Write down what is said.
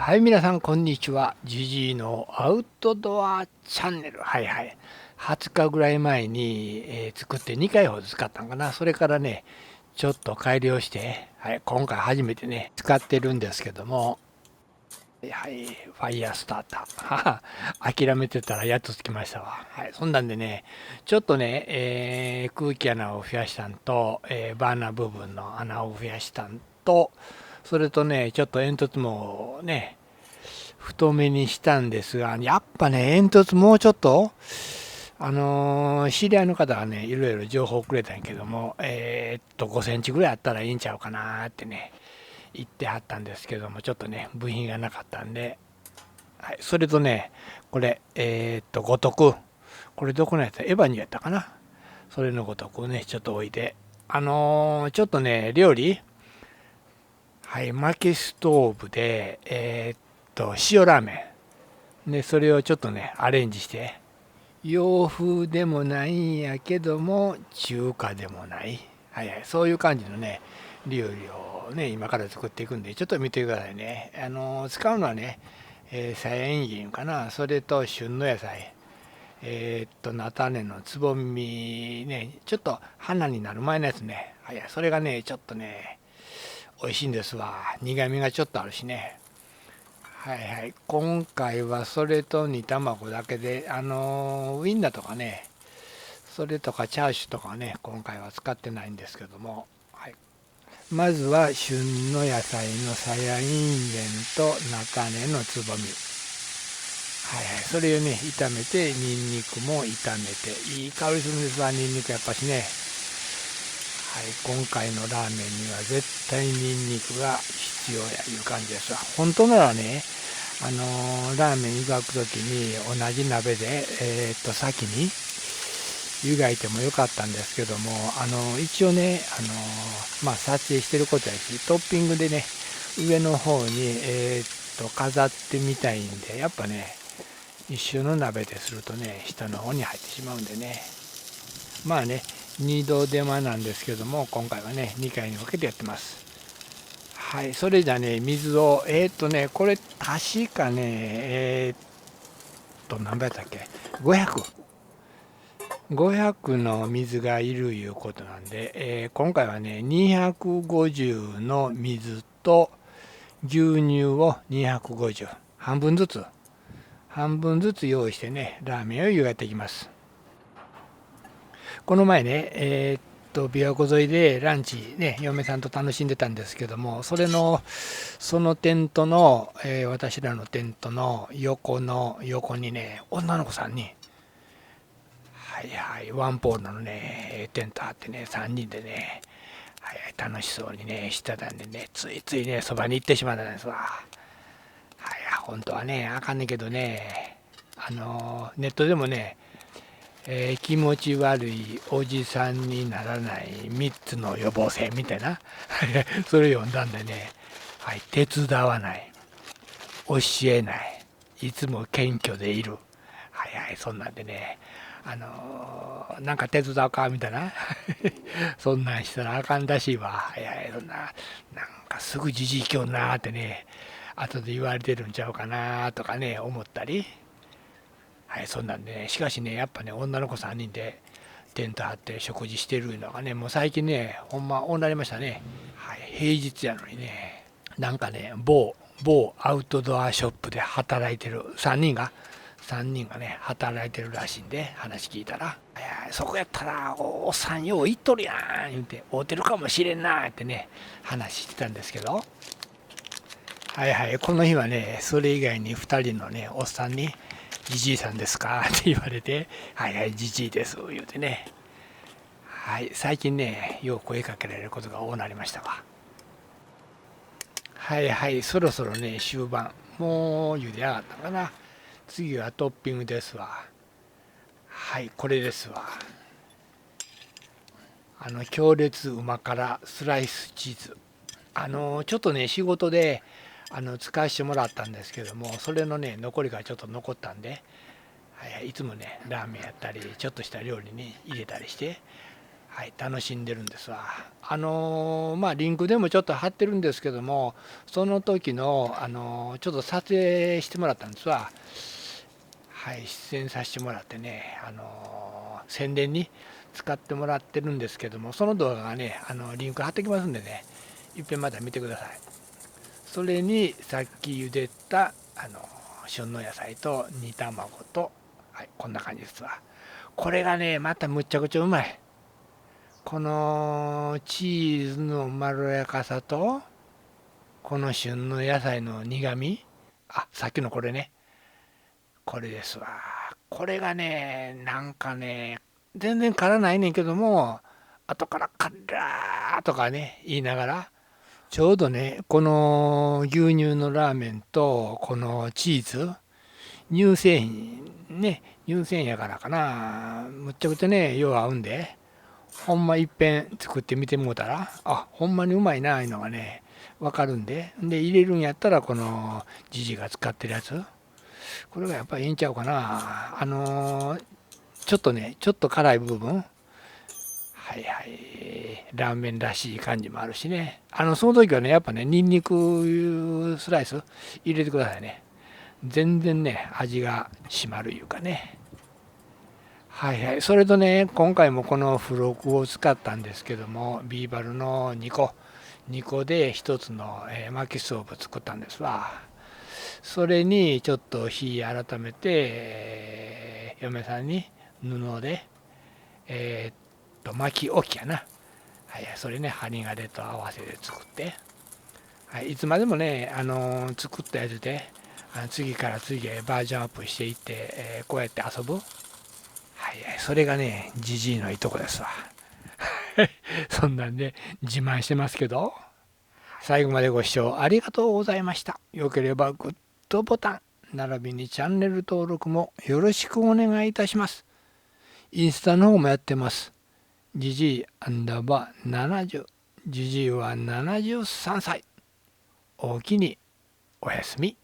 はい、皆さん、こんにちは。ジジイのアウトドアチャンネル。はいはい。20日ぐらい前に、作って2回ほど使ったんかな。それからね、ちょっと改良して、はい、今回初めてね、使ってるんですけども、はい、ファイヤースターター。はは諦めてたらやっとつきましたわ。はい、そんなんでね、ちょっとね、空気穴を増やしたんと、バーナー部分の穴を増やしたんと、それとね、ちょっと煙突もね、太めにしたんですが、やっぱね、煙突もうちょっと、知り合いの方がね、いろいろ情報をくれたんやけども、5センチぐらいあったらいいんちゃうかなってね、言ってはったんですけども、ちょっとね、部品がなかったんで、はい、それとね、これ、五徳、これどこのやつ、エヴァにやったかな。それの五徳をね、ちょっと置いて、ちょっとね、料理、はい、薪ストーブで、塩ラーメン。で、それをちょっとね、アレンジして、洋風でもないんやけども、中華でもない。はいはい、そういう感じのね、料理をね、今から作っていくんで、ちょっと見てくださいね。使うのはね、さやいんげんかな、それと旬の野菜。菜種のつぼみね、ちょっと花になる前のやつね。はいはい、それがね、ちょっとね、美味しいんですわ。苦味がちょっとあるしね。はいはい、今回はそれと煮卵だけで、ウインナーとかね、それとかチャーシューとかね、今回は使ってないんですけども、はい、まずは旬の野菜のさやいんげんと菜種のつぼみ、はいはい、それをね、炒めて、ニンニクも炒めて、いい香りするんですわ、ニンニクやっぱしね。はい、今回のラーメンには絶対ニンニクが必要やいう感じですわ。本当ならね、ラーメン湯がく時に同じ鍋で、先に湯がいてもよかったんですけども、一応ね、撮影してることやし、トッピングでね、上の方に、飾ってみたいんで、やっぱね、一緒の鍋でするとね、下の方に入ってしまうんでね、まあね、2度手間なんですけども、今回はね、2回に分けてやってます。はい、それじゃね、水を、これ確かね、何倍やったっけ？ 500。500の水がいるいうことなんで、今回はね、250の水と牛乳を250、半分ずつ用意してね、ラーメンを湯がいていきます。この前ね、琵琶湖沿いでランチね、嫁さんと楽しんでたんですけども、そのテントの、私らのテントの横にね、女の子さんに、はいはい、ワンポールのね、テント張ってね、3人でね、はいはい、楽しそうにね、してたんでね、ついついね、そばに行ってしまったんですわ。はい、本当はね、あかんねんけどね、ネットでもね、気持ち悪いおじさんにならない3つの予防線みたいなそれ読んだんでね、はい、手伝わない、教えない、いつも謙虚でいる、はいはい、そんなんでね、なんか手伝うかみたいなそんなんしたらあかんらしいわ、はいはい、そんな、なんかすぐじじいきょんなーってね、後で言われてるんちゃうかなとかね、思ったり、はい、そんなんでね、しかしね、やっぱね、女の子3人でテント張って食事してるのがね、もう最近ね、ほんま、こうなりましたね。はい、平日やのにね、なんかね、某アウトドアショップで働いてる3人がね、働いてるらしいんで、話聞いたら、いやそこやったら、おっさんよう行っとるやん、言うて、会うてるかもしれんな、ってね、話してたんですけど、はいはい、この日はね、それ以外に2人のね、おっさんに、じじいさんですかって言われて、はいはい、じじいです、言うてね。はい、最近ね、よう声かけられることが多くなりましたわ。はいはい、そろそろね、終盤。もう茹で上がったかな。次はトッピングですわ。はい、これですわ。強烈うま辛スライスチーズ。ちょっとね、仕事で、使わせてもらったんですけども、それのね、残りがちょっと残ったんで、はいはい、いつもね、ラーメンやったり、ちょっとした料理に入れたりして、はい、楽しんでるんですわ。リンクでもちょっと貼ってるんですけども、その時の、ちょっと撮影してもらったんですわ。はい、出演させてもらってね、宣伝に使ってもらってるんですけども、その動画がね、リンク貼ってきますんでね、いっぺんまた見てください。それにさっき茹でた、旬の野菜と煮卵と、はい、こんな感じですわ。これがね、またむっちゃくちゃうまい。このチーズのまろやかさと、この旬の野菜の苦み、あ、さっきのこれね、これですわ。これがね、なんかね、全然辛ないねんけども、後から辛ーとかね、言いながら、ちょうどね、この牛乳のラーメンと、このチーズ、乳製品、ね、乳製品やからかな、むっちゃくちゃね、よう合うんで、ほんまいっぺん作ってみてもうたら、あ、ほんまにうまいな、いうのがね、わかるんで、で、入れるんやったら、このじじが使ってるやつ、これがやっぱりいいんちゃうかな。ちょっとね、ちょっと辛い部分、はいはい、ラーメンらしい感じもあるしね。その時はね、やっぱね、ニンニクスライス入れてくださいね。全然ね、味が締まるいうかね。はいはい。それとね、今回もこの付録を使ったんですけども、ビーバルの2個で1つの、薪ストーブ作ったんですわ。それにちょっと火改めて、嫁さんに布で、巻き置きやな。はい、それね、針金と合わせて作って、はい、いつまでもね、作ったやつで、次から次へバージョンアップしていって、こうやって遊ぶ。はい、それがね、ジジイのいいとこですわ。そんなんで自慢してますけど、最後までご視聴ありがとうございました。よければグッドボタン、並びにチャンネル登録もよろしくお願いいたします。インスタの方もやってます。ジジイアンダーバー70。ジジイは73歳。おおきにおやすみ。